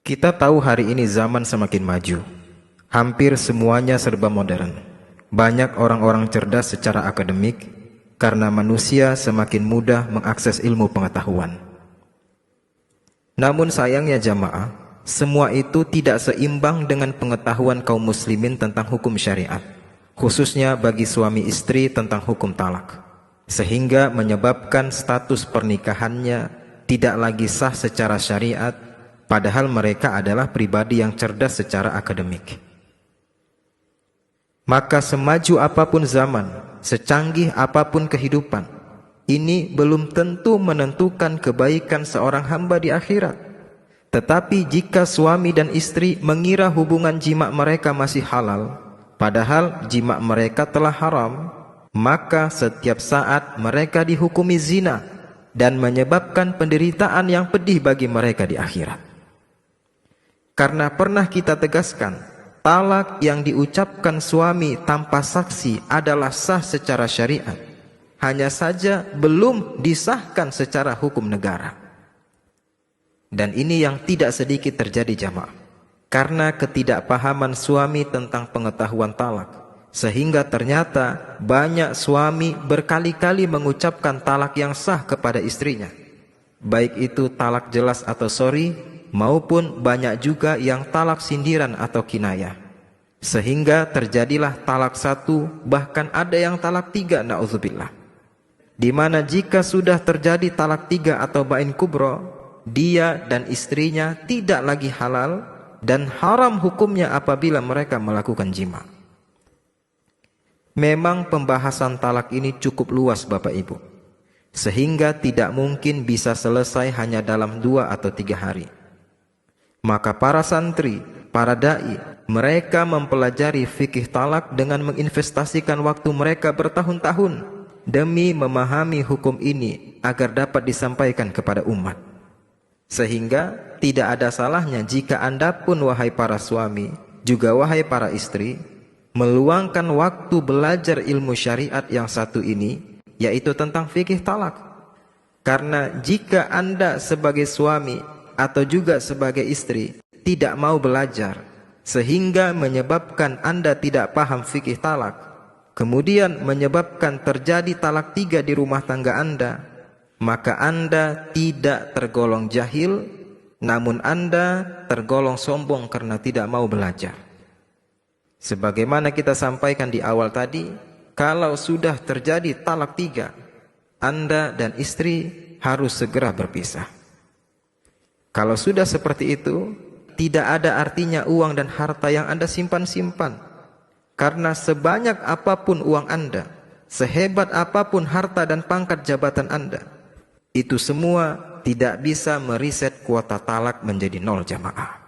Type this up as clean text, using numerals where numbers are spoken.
Kita tahu hari ini zaman semakin maju. Hampir semuanya serba modern. Banyak orang-orang cerdas secara akademik karena manusia semakin mudah mengakses ilmu pengetahuan. Namun sayangnya jamaah, semua itu tidak seimbang dengan pengetahuan kaum muslimin tentang hukum syariat, khususnya bagi suami istri tentang hukum talak, sehingga menyebabkan status pernikahannya tidak lagi sah secara syariat, padahal mereka adalah pribadi yang cerdas secara akademik. Maka semaju apapun zaman, secanggih apapun kehidupan, ini belum tentu menentukan kebaikan seorang hamba di akhirat. Tetapi jika suami dan istri mengira hubungan jima mereka masih halal, padahal jima mereka telah haram, maka setiap saat mereka dihukumi zina dan menyebabkan penderitaan yang pedih bagi mereka di akhirat. Karena pernah kita tegaskan, talak yang diucapkan suami tanpa saksi adalah sah secara syariat, hanya saja belum disahkan secara hukum negara. Dan ini yang tidak sedikit terjadi jamaah, karena ketidakpahaman suami tentang pengetahuan talak, sehingga ternyata banyak suami berkali-kali mengucapkan talak yang sah kepada istrinya, baik itu talak jelas atau sorry, maupun banyak juga yang talak sindiran atau kinayah, sehingga terjadilah talak 1, bahkan ada yang talak 3, na'udzubillah. Di mana jika sudah terjadi talak 3 atau bain kubro, dia dan istrinya tidak lagi halal dan haram hukumnya apabila mereka melakukan jima. Memang pembahasan talak ini cukup luas Bapak Ibu, sehingga tidak mungkin bisa selesai hanya dalam 2 atau 3 hari. Maka para santri, para da'i, mereka mempelajari fikih talak dengan menginvestasikan waktu mereka bertahun-tahun demi memahami hukum ini agar dapat disampaikan kepada umat. Sehingga tidak ada salahnya jika Anda pun wahai para suami, juga wahai para istri, meluangkan waktu belajar ilmu syariat yang satu ini, yaitu tentang fikih talak. Karena jika Anda sebagai suami atau juga sebagai istri tidak mau belajar, sehingga menyebabkan Anda tidak paham fikih talak, kemudian menyebabkan terjadi talak 3 di rumah tangga Anda, maka Anda tidak tergolong jahil, namun Anda tergolong sombong karena tidak mau belajar. Sebagaimana kita sampaikan di awal tadi, kalau sudah terjadi talak 3, Anda dan istri harus segera berpisah. Kalau sudah seperti itu, tidak ada artinya uang dan harta yang Anda simpan-simpan. Karena sebanyak apapun uang Anda, sehebat apapun harta dan pangkat jabatan Anda, itu semua tidak bisa meriset kuota talak menjadi 0 jamaah.